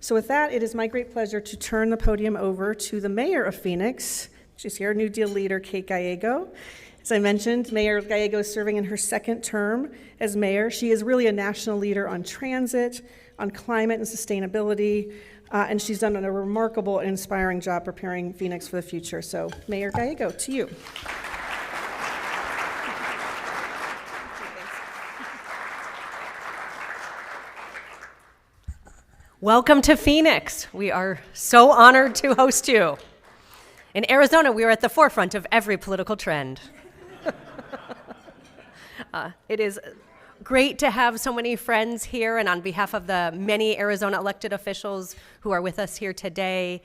So with that, it is my great pleasure to turn the podium over to the mayor of Phoenix. She's here, New Deal leader Kate Gallego. As I mentioned, Mayor Gallego is serving in her second term as mayor. She is really a national leader on transit, on climate and sustainability, and she's done a remarkable and inspiring job preparing Phoenix for the future. So, Mayor Gallego, to you. Welcome to Phoenix. We are so honored to host you. In Arizona, we are at the forefront of every political trend. It is great to have so many friends here, and on behalf of the many Arizona elected officials who are with us here today,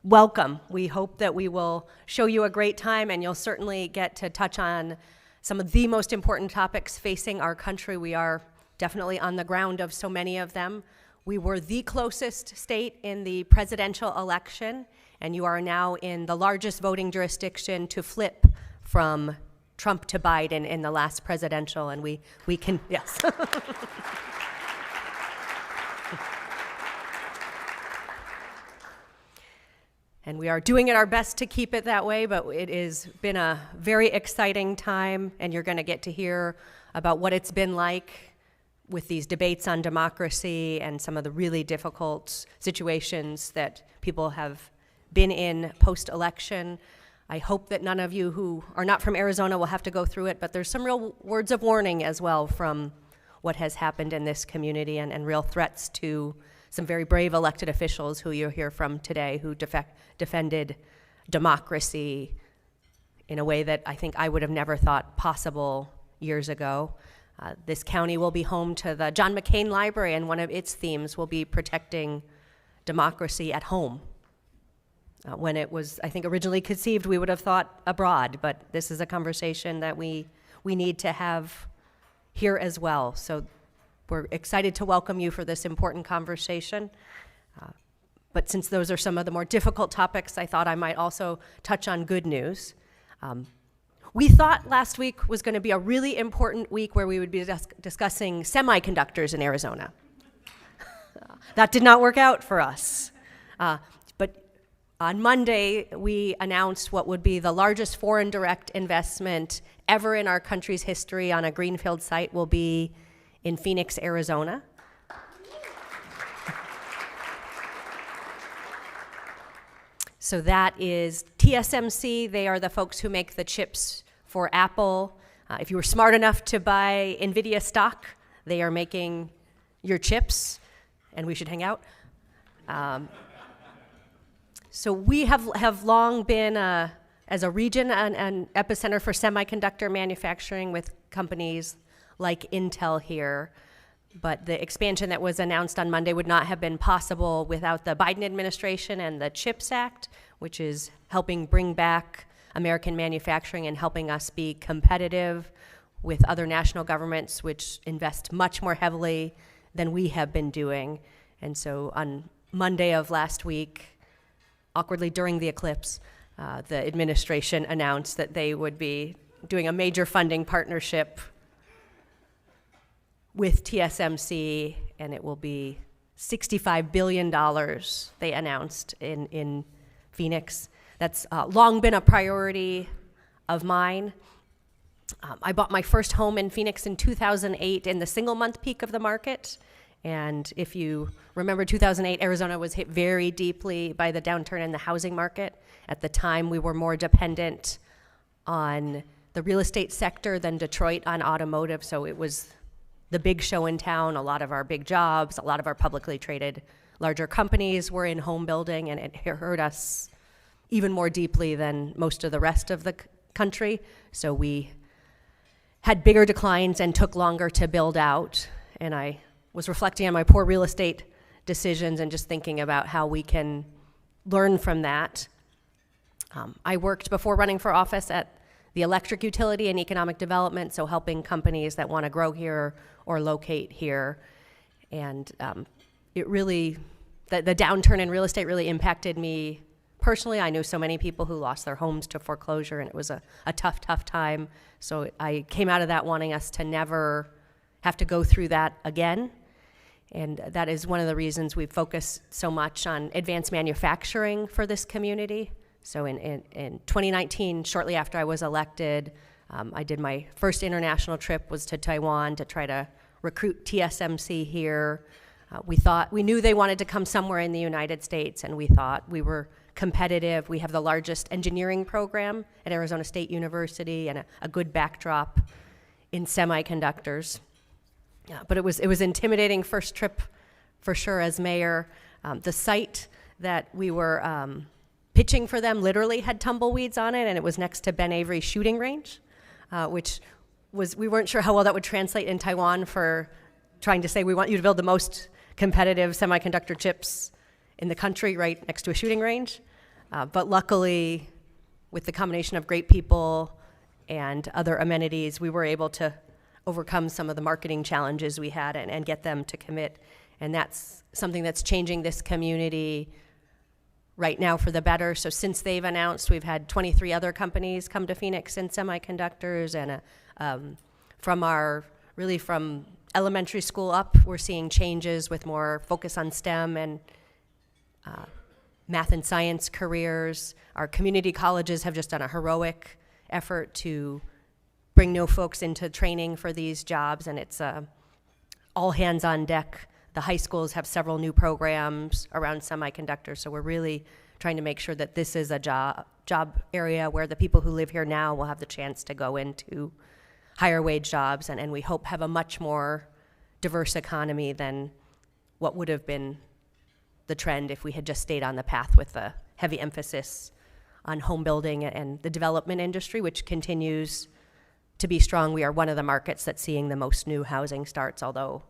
welcome. We hope that we will show you a great time, and you'll certainly get to touch on some of the most important topics facing our country. We are definitely on the ground of so many of them. We were the closest state in the presidential election, and you are now in the largest voting jurisdiction to flip from Trump to Biden in the last presidential, and we can, yes. And we are doing it our best to keep it that way, but it has been a very exciting time, and you're going to get to hear about what it's been like with these debates on democracy and some of the really difficult situations that people have been in post-election. I hope that none of you who are not from Arizona will have to go through it, but there's some real words of warning as well from what has happened in this community, and real threats to some very brave elected officials who you'll hear from today who defended democracy in a way that I think I would have never thought possible years ago. This county will be home to the John McCain Library, and one of its themes will be protecting democracy at home. When it was, I think, originally conceived, we would have thought abroad, but this is a conversation that we need to have here as well. So we're excited to welcome you for this important conversation. But since those are some of the more difficult topics, I thought I might also touch on good news. We thought last week was going to be a really important week where we would be discussing semiconductors in Arizona. That did not work out for us. But on Monday, we announced what would be the largest foreign direct investment ever in our country's history on a greenfield site will be in Phoenix, Arizona. So that is TSMC. They are the folks who make the chips for Apple. If you were smart enough to buy NVIDIA stock, they are making your chips, and we should hang out. So we have long been, as a region, an epicenter for semiconductor manufacturing with companies like Intel here. But the expansion that was announced on Monday would not have been possible without the Biden administration and the CHIPS Act, which is helping bring back American manufacturing and helping us be competitive with other national governments, which invest much more heavily than we have been doing. And so on Monday of last week, awkwardly during the eclipse, the administration announced that they would be doing a major funding partnership with TSMC, and it will be $65 billion, they announced, in Phoenix. That's long been a priority of mine. I bought my first home in Phoenix in 2008 in the single-month peak of the market. And if you remember 2008, Arizona was hit very deeply by the downturn in the housing market. At the time, we were more dependent on the real estate sector than Detroit on automotive, so it was the big show in town. A lot of our big jobs, a lot of our publicly traded larger companies were in home building, and it hurt us even more deeply than most of the rest of the country. So we had bigger declines and took longer to build out. And I was reflecting on my poor real estate decisions and just thinking about how we can learn from that. I worked before running for office at the electric utility and economic development, so helping companies that want to grow here or locate here. And it really, the downturn in real estate really impacted me personally. I knew so many people who lost their homes to foreclosure, and it was a tough, tough time. So I came out of that wanting us to never have to go through that again. And that is one of the reasons we focus so much on advanced manufacturing for this community. So in 2019, shortly after I was elected, I did my first international trip was to Taiwan to try to recruit TSMC here. We knew they wanted to come somewhere in the United States, and we thought we were competitive. We have the largest engineering program at Arizona State University and a good backdrop in semiconductors. But it was intimidating first trip for sure as mayor. The site that we were pitching for them literally had tumbleweeds on it, and it was next to Ben Avery's shooting range, which we weren't sure how well that would translate in Taiwan for trying to say we want you to build the most competitive semiconductor chips in the country right next to a shooting range. But luckily, with the combination of great people and other amenities, we were able to overcome some of the marketing challenges we had and get them to commit. And that's something that's changing this community right now for the better. So since they've announced, we've had 23 other companies come to Phoenix in semiconductors, and from elementary school up, we're seeing changes with more focus on STEM and math and science careers. Our community colleges have just done a heroic effort to bring new folks into training for these jobs, and it's all hands on deck. The high schools have several new programs around semiconductors, so we're really trying to make sure that this is a job area where the people who live here now will have the chance to go into higher wage jobs, and we hope have a much more diverse economy than what would have been the trend if we had just stayed on the path with a heavy emphasis on home building and the development industry, which continues to be strong. We are one of the markets that's seeing the most new housing starts, although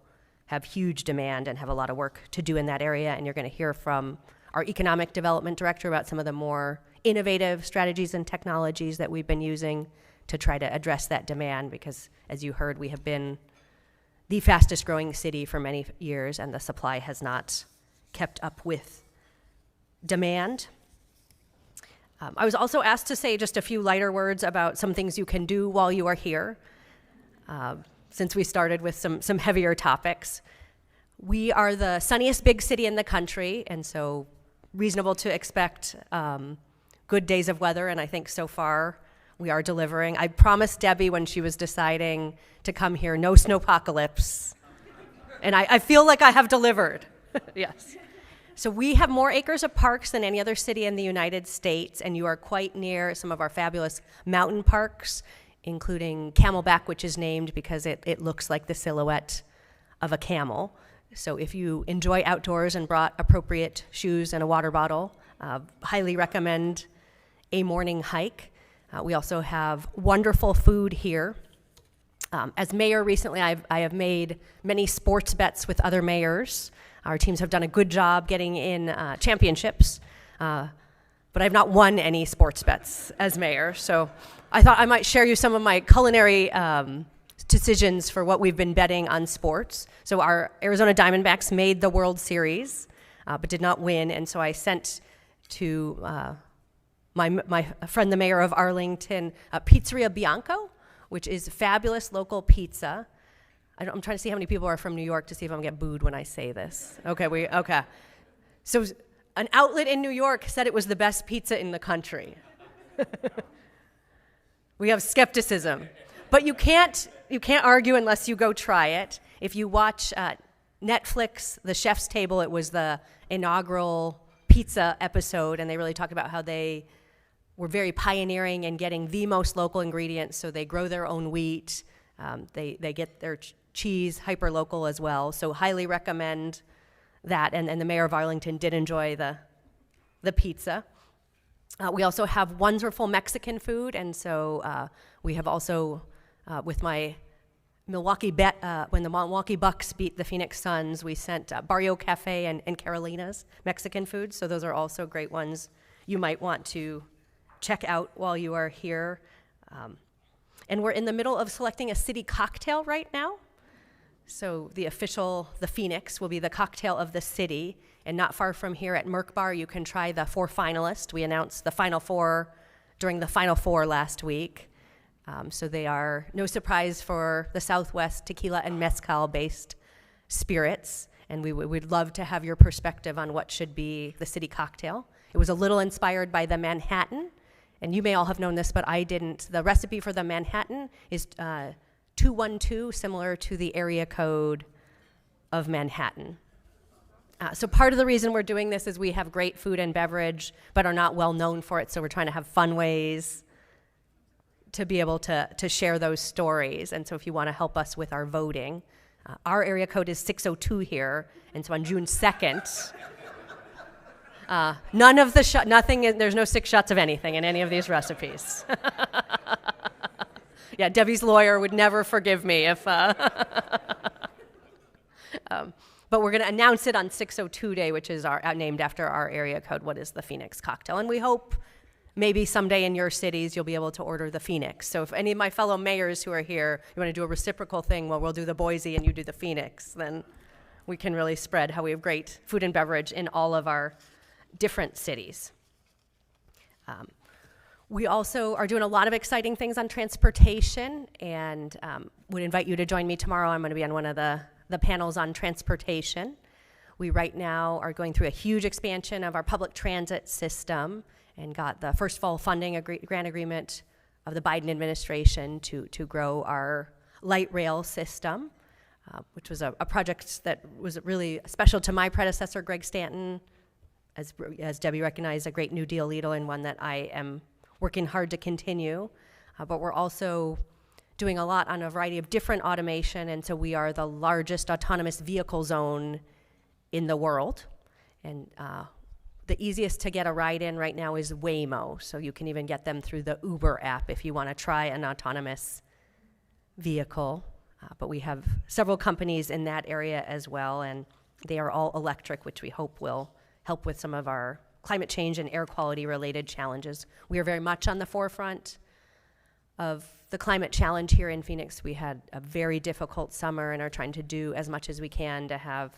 have huge demand and have a lot of work to do in that area. And you're going to hear from our economic development director about some of the more innovative strategies and technologies that we've been using to try to address that demand, because as you heard, we have been the fastest growing city for many years, and the supply has not kept up with demand. I was also asked to say just a few lighter words about some things you can do while you are here, since we started with some heavier topics. We are the sunniest big city in the country, and so reasonable to expect good days of weather, and I think so far we are delivering. I promised Debbie when she was deciding to come here, no snowpocalypse, and I feel like I have delivered. Yes. So we have more acres of parks than any other city in the United States, and you are quite near some of our fabulous mountain parks, including Camelback, which is named because it looks like the silhouette of a camel. So if you enjoy outdoors and brought appropriate shoes and a water bottle, highly recommend a morning hike. We also have wonderful food here. As mayor recently, I have made many sports bets with other mayors. Our teams have done a good job getting in championships, but I've not won any sports bets as mayor. So I thought I might share you some of my culinary decisions for what we've been betting on sports. So our Arizona Diamondbacks made the World Series, but did not win. And so I sent to my friend, the mayor of Arlington, Pizzeria Bianco, which is fabulous local pizza. I'm trying to see how many people are from New York to see if I'm going to get booed when I say this. Okay. So an outlet in New York said it was the best pizza in the country. We have skepticism. But you can't argue unless you go try it. If you watch Netflix, The Chef's Table, it was the inaugural pizza episode, and they really talk about how they were very pioneering in getting the most local ingredients, so they grow their own wheat. They get their cheese hyper-local as well, so highly recommend that, and the mayor of Arlington did enjoy the pizza. We also have wonderful Mexican food, and so we have also, with my Milwaukee bet, when the Milwaukee Bucks beat the Phoenix Suns, we sent Barrio Cafe and Carolina's Mexican food, so those are also great ones you might want to check out while you are here. And we're in the middle of selecting a city cocktail right now. So the Phoenix, will be the cocktail of the city. And not far from here at Merck Bar, you can try the 4 finalists. We announced the final 4 during the final 4 last week. So they are no surprise for the Southwest tequila and mezcal-based spirits. and we'd love to have your perspective on what should be the city cocktail. It was a little inspired by the Manhattan, and you may all have known this, but I didn't. The recipe for the Manhattan is 212, similar to the area code of Manhattan. So part of the reason we're doing this is we have great food and beverage, but are not well known for it, so we're trying to have fun ways to be able to share those stories. And so if you want to help us with our voting, our area code is 602 here, and so on June 2nd, there's no 6 shots of anything in any of these recipes. Yeah, Debbie's lawyer would never forgive me if... But we're going to announce it on 602 Day, which is named after our area code, what is the Phoenix cocktail. And we hope maybe someday in your cities you'll be able to order the Phoenix. So if any of my fellow mayors who are here, you want to do a reciprocal thing, well, we'll do the Boise and you do the Phoenix, then we can really spread how we have great food and beverage in all of our different cities. We also are doing a lot of exciting things on transportation, and would invite you to join me tomorrow. I'm going to be on one of the panels on transportation. We right now are going through a huge expansion of our public transit system and got the first full funding grant agreement of the Biden administration to grow our light rail system, which was a project that was really special to my predecessor, Greg Stanton, as Debbie recognized, a great New Deal leader and one that I am working hard to continue. But we're also doing a lot on a variety of different automation, and so we are the largest autonomous vehicle zone in the world. And the easiest to get a ride in right now is Waymo, so you can even get them through the Uber app if you want to try an autonomous vehicle. But we have several companies in that area as well, and they are all electric, which we hope will help with some of our climate change and air quality related challenges. We are very much on the forefront of the climate challenge here in Phoenix. We had a very difficult summer and are trying to do as much as we can to have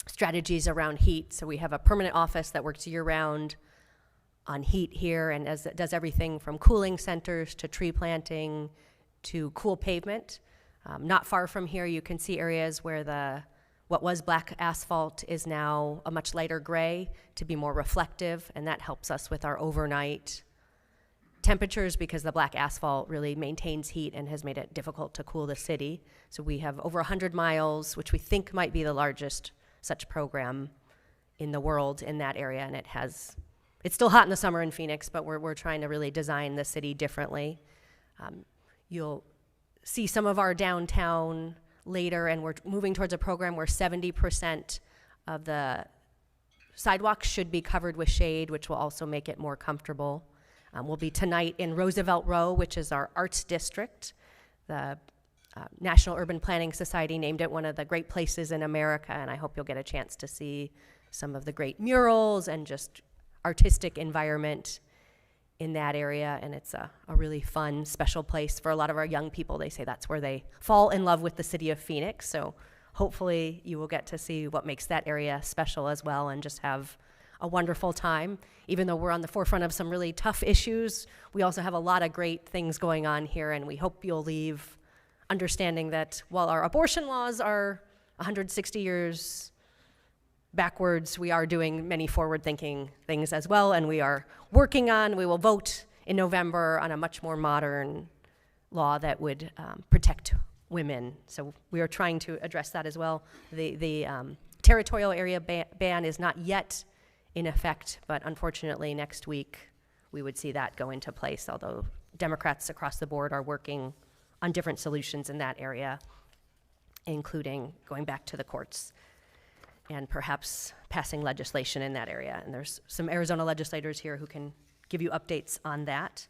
strategies around heat. So we have a permanent office that works year-round on heat here and does everything from cooling centers to tree planting to cool pavement. Not far from here, you can see areas where what was black asphalt is now a much lighter gray to be more reflective, and that helps us with our overnight temperatures because the black asphalt really maintains heat and has made it difficult to cool the city. So we have over 100 miles, which we think might be the largest such program in the world in that area, and it's still hot in the summer in Phoenix, but we're trying to really design the city differently. You'll see some of our downtown later, and we're moving towards a program where 70% of the sidewalks should be covered with shade, which will also make it more comfortable. We'll be tonight in Roosevelt Row, which is our arts district. The National Urban Planning Society named it one of the great places in America, and I hope you'll get a chance to see some of the great murals and just artistic environment in that area. And it's a really fun, special place for a lot of our young people. They say that's where they fall in love with the city of Phoenix. So hopefully you will get to see what makes that area special as well and just have a wonderful time. Even though we're on the forefront of some really tough issues, we also have a lot of great things going on here, and we hope you'll leave understanding that while our abortion laws are 160 years backwards, we are doing many forward-thinking things as well, and we will vote in November on a much more modern law that would protect women. So we are trying to address that as well. The territorial area ban is not yet in effect, but unfortunately next week we would see that go into place, although Democrats across the board are working on different solutions in that area, including going back to the courts and perhaps passing legislation in that area. And there's some Arizona legislators here who can give you updates on that.